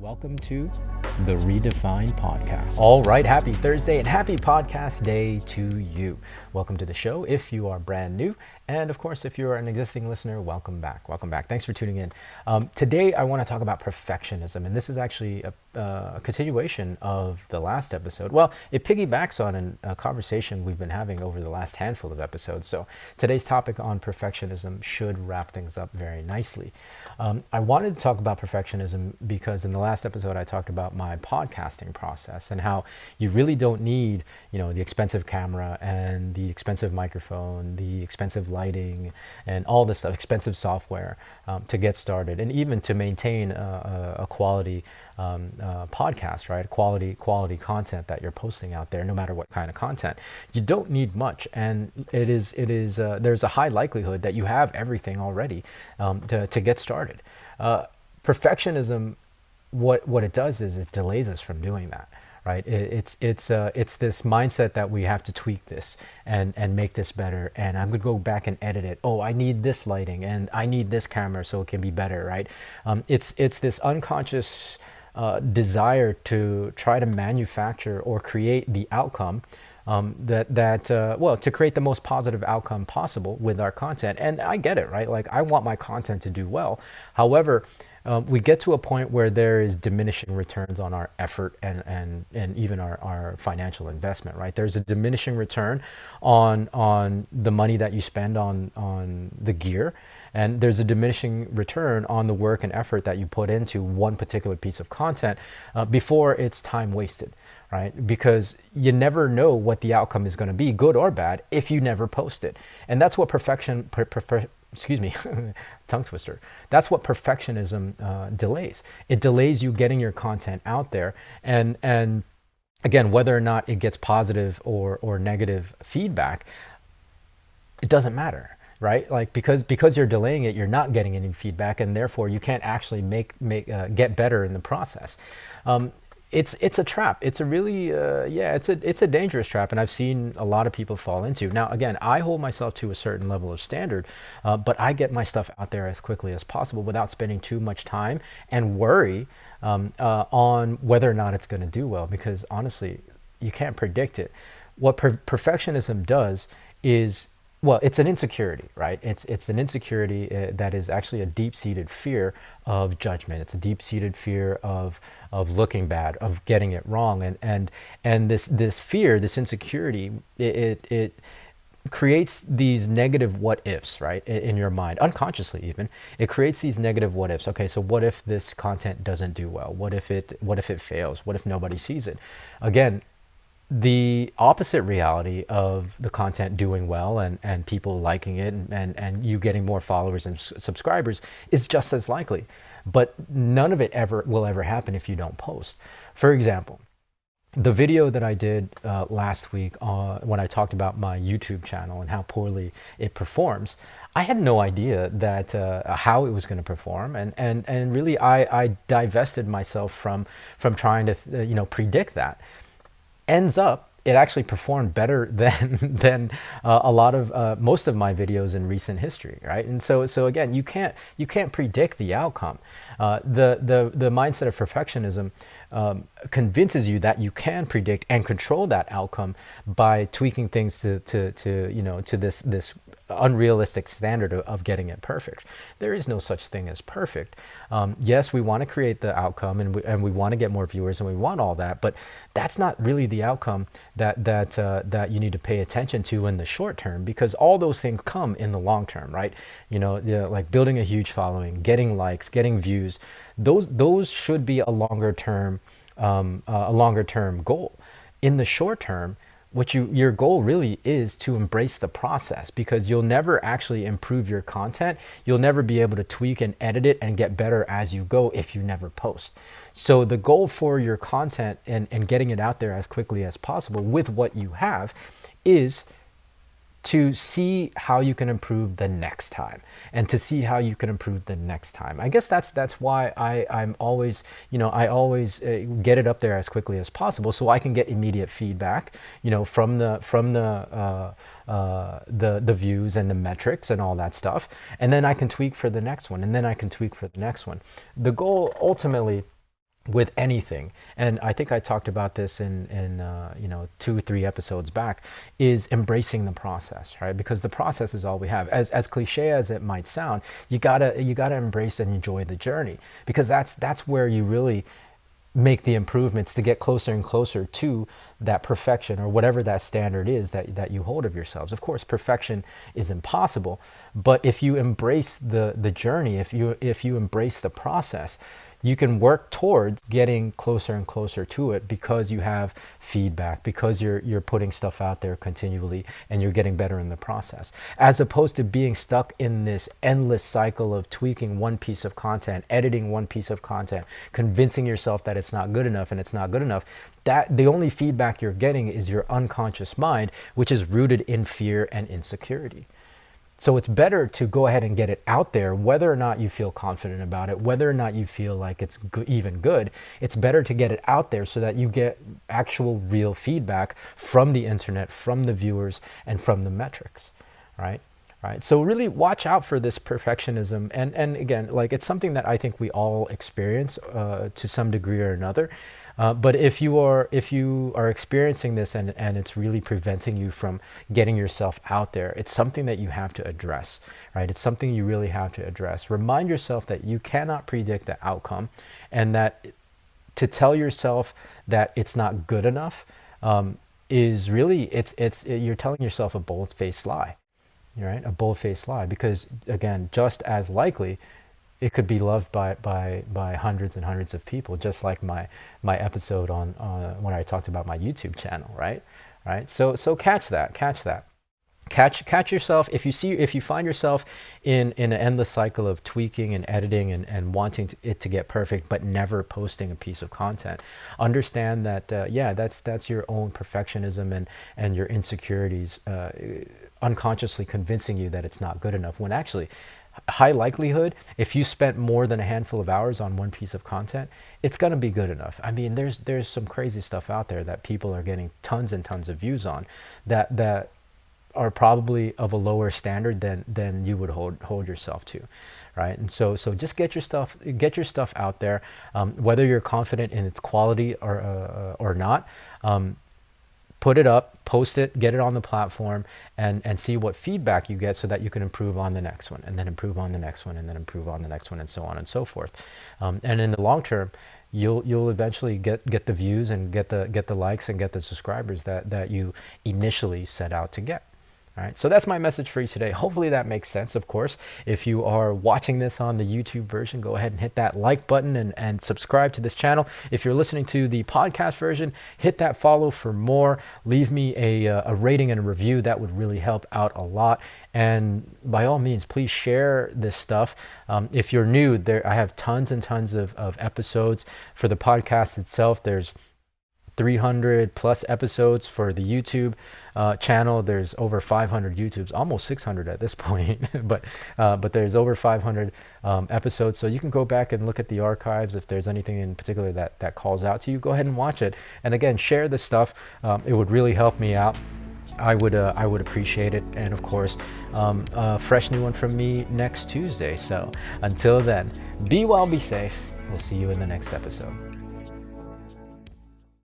Welcome to the Redefine Podcast. All right, happy Thursday and happy podcast day to you. Welcome to the show if you are brand new. And of course, if you're an existing listener, welcome back. Welcome back. Thanks for tuning in. Today, I want to talk about perfectionism. And this is actually a continuation of the last episode. Well, it piggybacks on a conversation we've been having over the last handful of episodes. So today's topic on perfectionism should wrap things up very nicely. I wanted to talk about perfectionism because in the last episode, I talked about my podcasting process and how you really don't need, the expensive camera and the expensive microphone, the expensive lighting and all this stuff, expensive software to get started and even to maintain a quality podcast, right? Quality content that you're posting out there, no matter what kind of content. You don't need much, and there's a high likelihood that you have everything already to get started. Perfectionism, what it does is it delays us from doing that. Right? It's this mindset that we have to tweak this and make this better. And I'm going to go back and edit it. Oh, I need this lighting and I need this camera so it can be better. Right? It's this unconscious desire to try to manufacture or create the outcome to create the most positive outcome possible with our content. And I get it, right? Like I want my content to do well. However, we get to a point where there is diminishing returns on our effort and even our financial investment, right? There's a diminishing return on the money that you spend on the gear, and there's a diminishing return on the work and effort that you put into one particular piece of content before it's time wasted, right? Because you never know what the outcome is going to be, good or bad, if you never post it. And that's what tongue twister. That's what perfectionism delays. It delays you getting your content out there, and again, whether or not it gets positive or negative feedback, it doesn't matter, right? Like because you're delaying it, you're not getting any feedback, and therefore you can't actually get better in the process. It's a trap. It's a really it's a dangerous trap, and I've seen a lot of people fall into. Now, again, I hold myself to a certain level of standard, but I get my stuff out there as quickly as possible without spending too much time and worry on whether or not it's going to do well. Because honestly, you can't predict it. What perfectionism does is, well, it's an insecurity, right? It's an insecurity that is actually a deep-seated fear of judgment. It's a deep-seated fear of looking bad, of getting it wrong, and this fear, this insecurity, it creates these negative what ifs, right, in your mind, unconsciously even. It creates these negative what ifs. Okay, so what if this content doesn't do well? What if it fails? What if nobody sees it? Again, the opposite reality of the content doing well and people liking it and you getting more followers and subscribers is just as likely. But none of it will ever happen if you don't post. For example, the video that I did last week when I talked about my YouTube channel and how poorly it performs, I had no idea that how it was going to perform, and really I divested myself from trying to predict that. Ends up, it actually performed better than a lot of most of my videos in recent history, right? And so again, you can't predict the outcome. The mindset of perfectionism convinces you that you can predict and control that outcome by tweaking things to this unrealistic standard of getting it perfect. There is no such thing as perfect. Yes, we want to create the outcome and we want to get more viewers and we want all that, but that's not really the outcome that you need to pay attention to in the short term, because all those things come in the long term, right? Like building a huge following, getting likes, getting views. Those should be a longer term goal. In the short term, your goal really is to embrace the process, because you'll never actually improve your content. You'll never be able to tweak and edit it and get better as you go if you never post. So the goal for your content and getting it out there as quickly as possible with what you have is to see how you can improve the next time, and to see how you can improve the next time. I guess that's why I'm always, I always get it up there as quickly as possible, so I can get immediate feedback, from the views and the metrics and all that stuff, and then I can tweak for the next one, and then I can tweak for the next one. The goal ultimately with anything, and I think I talked about this in 2 or 3 episodes back, is embracing the process, right? Because the process is all we have. As cliche as it might sound, you gotta embrace and enjoy the journey, because that's where you really make the improvements to get closer and closer to that perfection, or whatever that standard is that you hold of yourselves. Of course, perfection is impossible, but if you embrace the journey, if you embrace the process, you can work towards getting closer and closer to it, because you have feedback, because you're putting stuff out there continually, and you're getting better in the process, as opposed to being stuck in this endless cycle of tweaking one piece of content, editing one piece of content, convincing yourself that it's not good enough, and it's not good enough. That the only feedback you're getting is your unconscious mind, which is rooted in fear and insecurity. So it's better to go ahead and get it out there, whether or not you feel confident about it, whether or not you feel like it's even good. It's better to get it out there so that you get actual real feedback from the internet, from the viewers, and from the metrics, right? Right. So really watch out for this perfectionism. And again, like, it's something that I think we all experience to some degree or another. But if you are experiencing this, and it's really preventing you from getting yourself out there, it's something that you have to address, right? It's something you really have to address. Remind yourself that you cannot predict the outcome, and that to tell yourself that it's not good enough is really, you're telling yourself a bold-faced lie, right? A bold-faced lie, because again, just as likely, it could be loved by hundreds and hundreds of people, just like my episode on when I talked about my YouTube channel, right? So catch that. Catch yourself. If you find yourself in an endless cycle of tweaking and editing and wanting it to get perfect, but never posting a piece of content, understand that that's your own perfectionism and your insecurities unconsciously convincing you that it's not good enough, when actually, high likelihood, if you spent more than a handful of hours on one piece of content, it's going to be good enough. I mean, there's some crazy stuff out there that people are getting tons and tons of views on, that are probably of a lower standard than you would hold yourself to, right? And so just get your stuff out there, whether you're confident in its quality or not. Put it up, post it, get it on the platform, and see what feedback you get, so that you can improve on the next one, and then improve on the next one, and then improve on the next one, and so on and so forth. And in the long term, you'll eventually get the views, and get the likes, and get the subscribers that you initially set out to get. All right, so that's my message for you today. Hopefully that makes sense. Of course, if you are watching this on the YouTube version, go ahead and hit that like button and subscribe to this channel. If you're listening to the podcast version, hit that follow for more. Leave me a rating and a review. That would really help out a lot. And by all means, please share this stuff. If you're new, I have tons and tons of episodes for the podcast itself. There's 300 plus episodes for the YouTube channel. There's over 500 YouTubes, almost 600 at this point, but there's over 500 episodes. So you can go back and look at the archives. If there's anything in particular that calls out to you, go ahead and watch it. And again, share this stuff. It would really help me out. I would appreciate it. And of course, a fresh new one from me next Tuesday. So until then, be well, be safe. We'll see you in the next episode.